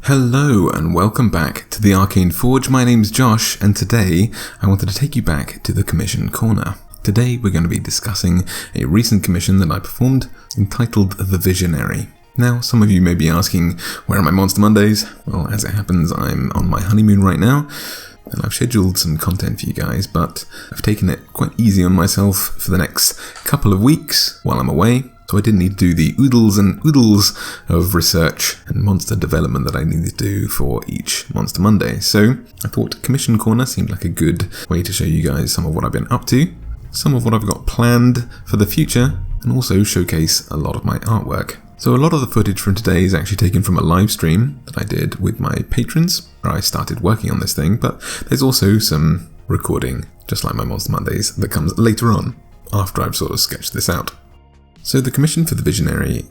Hello and welcome back to the Arcane Forge. My name's Josh and today I wanted to take you back to the commission corner. Today we're going to be discussing a recent commission that I performed entitled The Visionary. Now some of you may be asking, where are my Monster Mondays? Well, as it happens, I'm on my honeymoon right now and I've scheduled some content for you guys, but I've taken it quite easy on myself for the next couple of weeks while I'm away. So I didn't need to do the oodles and oodles of research and monster development that I needed to do for each Monster Monday. So I thought Commission Corner seemed like a good way to show you guys some of what I've been up to, some of what I've got planned for the future, and also showcase a lot of my artwork. So a lot of the footage from today is actually taken from a live stream that I did with my patrons, where I started working on this thing, but there's also some recording, just like my Monster Mondays, that comes later on, after I've sort of sketched this out. So the commission for The Visionary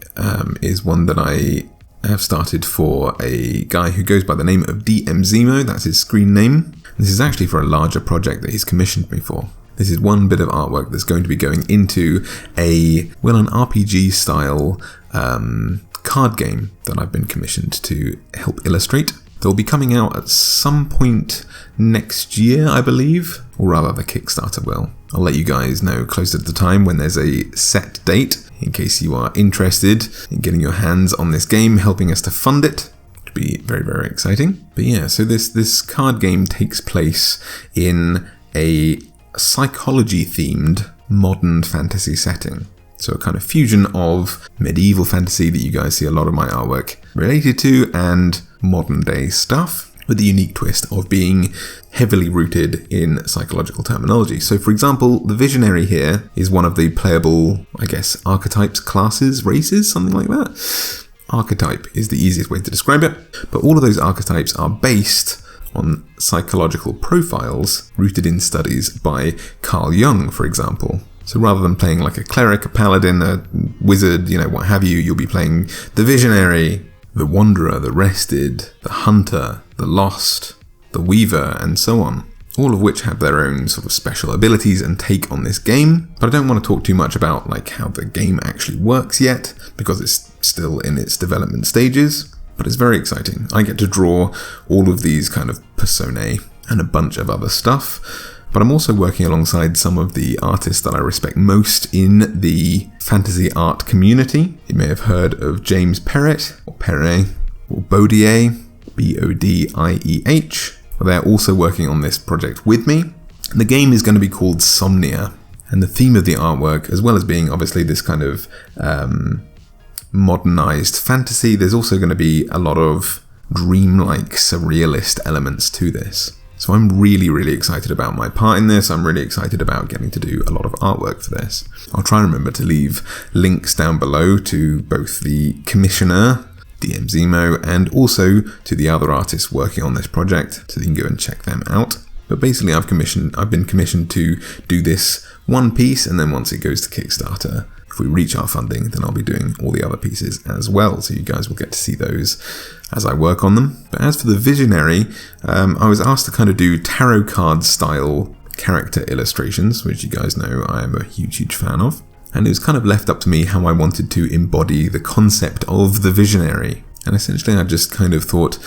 is one that I have started for a guy who goes by the name of DMZemo, that's his screen name. This is actually for a larger project that he's commissioned me for. This is one bit of artwork that's going to be going into an RPG style card game that I've been commissioned to help illustrate. They'll be coming out at some point next year, I believe, or rather the Kickstarter will. I'll let you guys know closer to the time when there's a set date, in case you are interested in getting your hands on this game, helping us to fund it. It'll be very, very exciting. But yeah, so this card game takes place in a psychology-themed modern fantasy setting. So a kind of fusion of medieval fantasy that you guys see a lot of my artwork related to and modern day stuff, with the unique twist of being heavily rooted in psychological terminology. So for example, the Visionary here is one of the playable, I guess, archetypes, classes, races, something like that. Archetype is the easiest way to describe it, but all of those archetypes are based on psychological profiles rooted in studies by Carl Jung, for example. So rather than playing like a cleric, a paladin, a wizard, what have you, you'll be playing the Visionary, the Wanderer, the Rested, the Hunter, the Lost, the Weaver, and so on. All of which have their own sort of special abilities and take on this game. But I don't want to talk too much about like how the game actually works yet, because it's still in its development stages. But it's very exciting. I get to draw all of these kind of personae and a bunch of other stuff. But I'm also working alongside some of the artists that I respect most in the fantasy art community. You may have heard of James Perret, or Perret, or Bodieh, Bodieh. Well, they're also working on this project with me. And the game is going to be called Somnia. And the theme of the artwork, as well as being obviously this kind of modernized fantasy, there's also going to be a lot of dreamlike, surrealist elements to this. So I'm really, really excited about my part in this. I'm really excited about getting to do a lot of artwork for this. I'll try and remember to leave links down below to both the commissioner, DMZemo, and also to the other artists working on this project, so you can go and check them out. But basically I've been commissioned to do this one piece, and then once it goes to Kickstarter, if we reach our funding, then I'll be doing all the other pieces as well, so you guys will get to see those as I work on them. But as for the Visionary, I was asked to kind of do tarot card style character illustrations, which you guys know I am a huge fan of. And it was kind of left up to me how I wanted to embody the concept of the Visionary. And essentially I just kind of thought,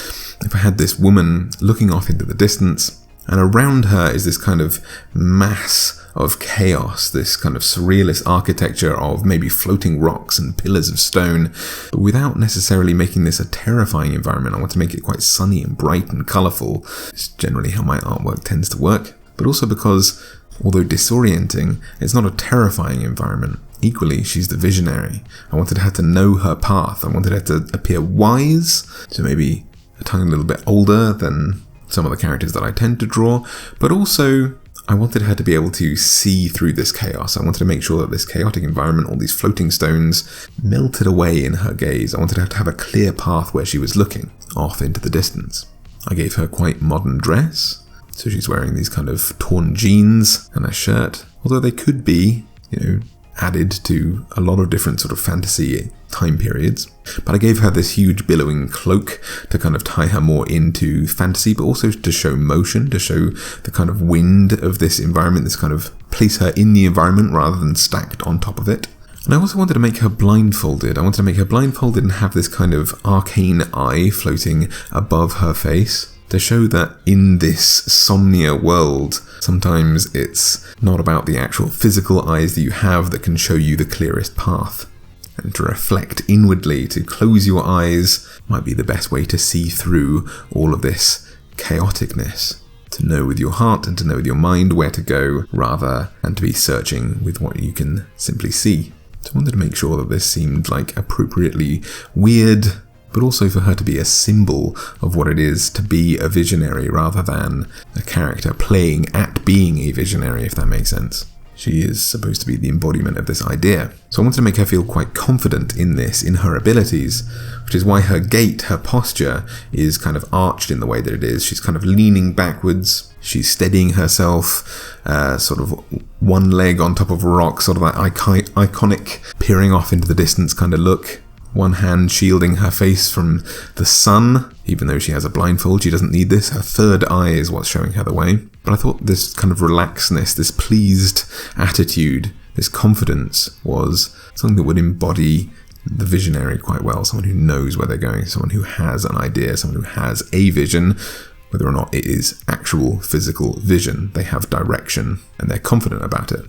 if I had this woman looking off into the distance, and around her is this kind of mass of chaos, this kind of surrealist architecture of maybe floating rocks and pillars of stone, but without necessarily making this a terrifying environment. I want to make it quite sunny and bright and colourful. It's generally how my artwork tends to work, but also because, although disorienting, it's not a terrifying environment. Equally, she's the Visionary. I wanted her to know her path. I wanted her to appear wise, so maybe a tiny little bit older than some of the characters that I tend to draw, but also I wanted her to be able to see through this chaos. I wanted to make sure that this chaotic environment, all these floating stones, melted away in her gaze. I wanted her to have a clear path where she was looking, off into the distance. I gave her quite modern dress, so she's wearing these kind of torn jeans and a shirt, although they could be, added to a lot of different sort of fantasy time periods. But I gave her this huge billowing cloak to kind of tie her more into fantasy, but also to show motion, to show the kind of wind of this environment, this kind of place her in the environment rather than stacked on top of it. And I also wanted to make her blindfolded. I wanted to make her blindfolded and have this kind of arcane eye floating above her face to show that in this Somnia world, sometimes it's not about the actual physical eyes that you have that can show you the clearest path. And to reflect inwardly, to close your eyes, might be the best way to see through all of this chaoticness. To know with your heart and to know with your mind where to go, rather than to be searching with what you can simply see. So I wanted to make sure that this seemed like appropriately weird, but also for her to be a symbol of what it is to be a visionary rather than a character playing at being a visionary, if that makes sense. She is supposed to be the embodiment of this idea. So I wanted to make her feel quite confident in this, in her abilities, which is why her gait, her posture, is kind of arched in the way that it is. She's kind of leaning backwards. She's steadying herself, sort of one leg on top of a rock, sort of that iconic peering off into the distance kind of look. One hand shielding her face from the sun. Even though she has a blindfold, she doesn't need this. Her third eye is what's showing her the way. But I thought this kind of relaxedness, this pleased attitude, this confidence was something that would embody the visionary quite well. Someone who knows where they're going, someone who has an idea, someone who has a vision, whether or not it is actual physical vision. They have direction and they're confident about it.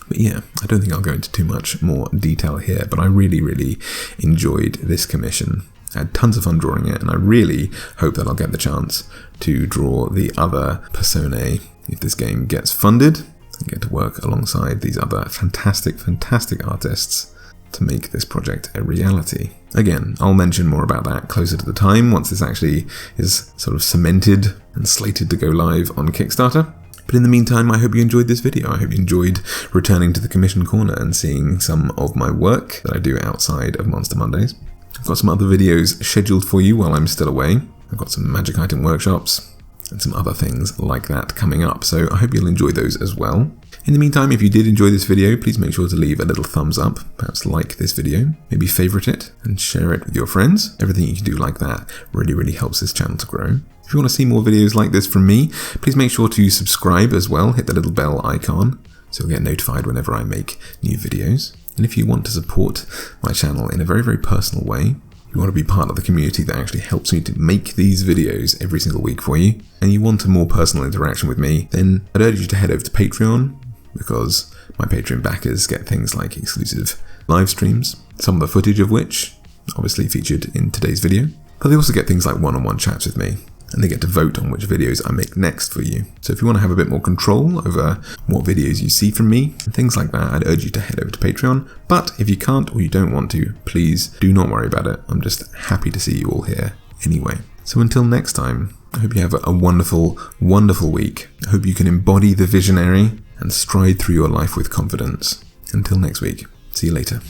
But yeah, I don't think I'll go into too much more detail here, but I really, really enjoyed this commission. I had tons of fun drawing it, and I really hope that I'll get the chance to draw the other personae if this game gets funded and get to work alongside these other fantastic, fantastic artists to make this project a reality. Again, I'll mention more about that closer to the time, once this actually is sort of cemented and slated to go live on Kickstarter. But in the meantime, I hope you enjoyed this video. I hope you enjoyed returning to the Commission Corner and seeing some of my work that I do outside of Monster Mondays. I've got some other videos scheduled for you while I'm still away. I've got some magic item workshops and some other things like that coming up, so I hope you'll enjoy those as well. In the meantime, if you did enjoy this video, please make sure to leave a little thumbs up, perhaps like this video, maybe favorite it and share it with your friends. Everything you can do like that really, really helps this channel to grow. If you want to see more videos like this from me, please make sure to subscribe as well, hit the little bell icon so you'll get notified whenever I make new videos. And if you want to support my channel in a very, very personal way, you want to be part of the community that actually helps me to make these videos every single week for you, and you want a more personal interaction with me, then I'd urge you to head over to Patreon, because my Patreon backers get things like exclusive live streams, some of the footage of which obviously featured in today's video, but they also get things like one-on-one chats with me, and they get to vote on which videos I make next for you. So if you want to have a bit more control over what videos you see from me, and things like that, I'd urge you to head over to Patreon. But if you can't or you don't want to, please do not worry about it. I'm just happy to see you all here anyway. So until next time, I hope you have a wonderful, wonderful week. I hope you can embody the visionary and stride through your life with confidence. Until next week, see you later.